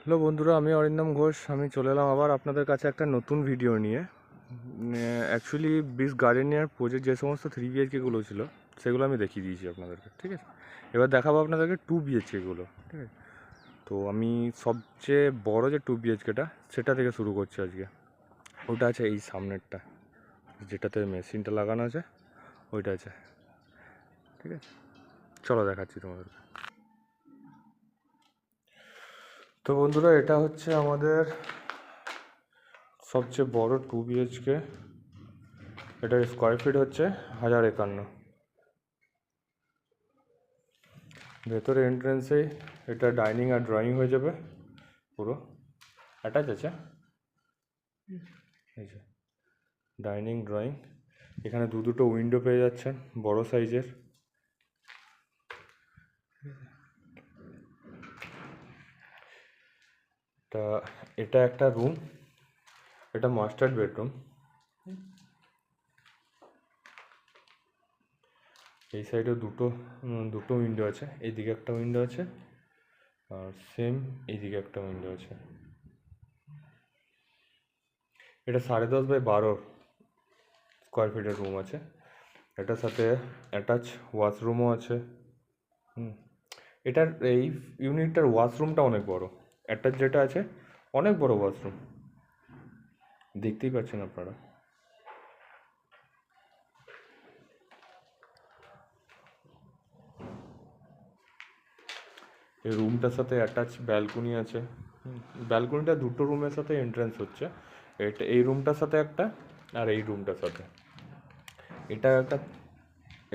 Hello বন্ধুরা, আমি অরিন্দম ঘোষ। আমি চলে এলাম আবার আপনাদের কাছে একটা নতুন ভিডিও নিয়ে। অ্যাকচুয়ালি বিস গার্ডেনিয়ার প্রজেক্ট যে সমস্ত 3 BHK ছিল সেগুলো আমি দেখিয়ে দিয়েছি আপনাদেরকে, ঠিক আছে। এবার দেখাবো আপনাদেরকে 2 BHK ঠিক আছে। তো আমি সবচেয়ে বড় যে 2 BHKটা সেটা থেকে শুরু করছি আজকে। ওটা আছে এই সামনেরটা, যেটাতে মেশিনটা লাগানো আছে, ওইটা আছে, ঠিক আছে। চলো দেখাচ্ছি তোমাদেরকে। তো বন্ধুরা, এটা হচ্ছে আমাদের সবচেয়ে বড় 2 BHK। এটার স্কোয়ার ফিট হচ্ছে 1051। ভেতরে এন্ট্রেন্সে এটা ডাইনিং আর ড্রয়িং হয়ে যাবে, পুরো অ্যাটাচ আছে। এই যে ডাইনিং ড্রয়িং, এখানে দুটো উইন্ডো পেয়ে যাচ্ছেন বড় সাইজের। তা এটা একটা রুম, এটা মাস্টার বেডরুম। এই সাইডে দুটো উইন্ডো আছে, এইদিকে একটা উইন্ডো আছে আর সেম এইদিকে একটা উইন্ডো আছে। এটা 10.5 বাই 12 স্কোয়ার ফিটের রুম আছে। এটার সাথে অ্যাটাচ ওয়াশরুমও আছে। এটার এই ইউনিটটার ওয়াশরুমটা অনেক বড়, অ্যাটাচ যেটা আছে অনেক বড় ওয়াশরুম, দেখতেই পাচ্ছেন আপনারা। এই রুমটার সাথে অ্যাটাচ ব্যালকনি আছে। ব্যালকনিটা দুটো রুমের সাথে এন্ট্রান্স হচ্ছে। এই রুমটার সাথে একটা, আর এই রুমটার সাথে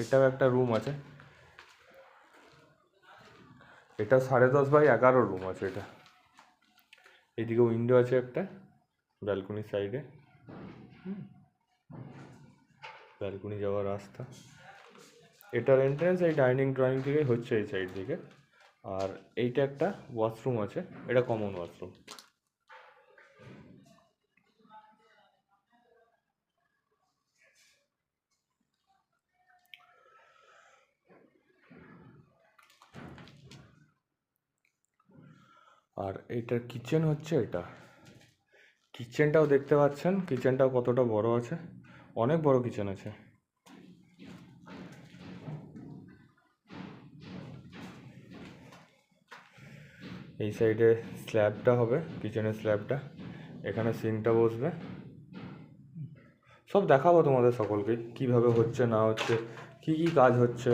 এটাও একটা রুম আছে। এটা 10.5 বাই 11 রুম আছে এটা। এইদিকে উইন্ডো আছে একটা ব্যালকনির সাইডে, ব্যালকনি যাওয়ার রাস্তা। এটার এন্ট্রান্স এই ডাইনিং ড্রয়িং থেকে হচ্ছে এই সাইড থেকে। আর এইটা একটা ওয়াশরুম আছে, এটা কমন ওয়াশরুম। আর এইটার কিচেন হচ্ছে এটা। কিচেনটাও দেখতে পাচ্ছেন, কিচেনটাও কতটা বড় আছে, অনেক বড় কিচেন আছে। এই সাইডে স্ল্যাবটা হবে, কিচেনের স্ল্যাবটা, এখানে সিঙ্কটা বসবে। সব দেখাবো তোমাদের সকলকে কিভাবে হচ্ছে না হচ্ছে, কি কি কাজ হচ্ছে।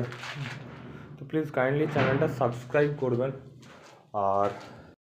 তো প্লিজ কাইন্ডলি চ্যানেলটা সাবস্ক্রাইব করবেন। আর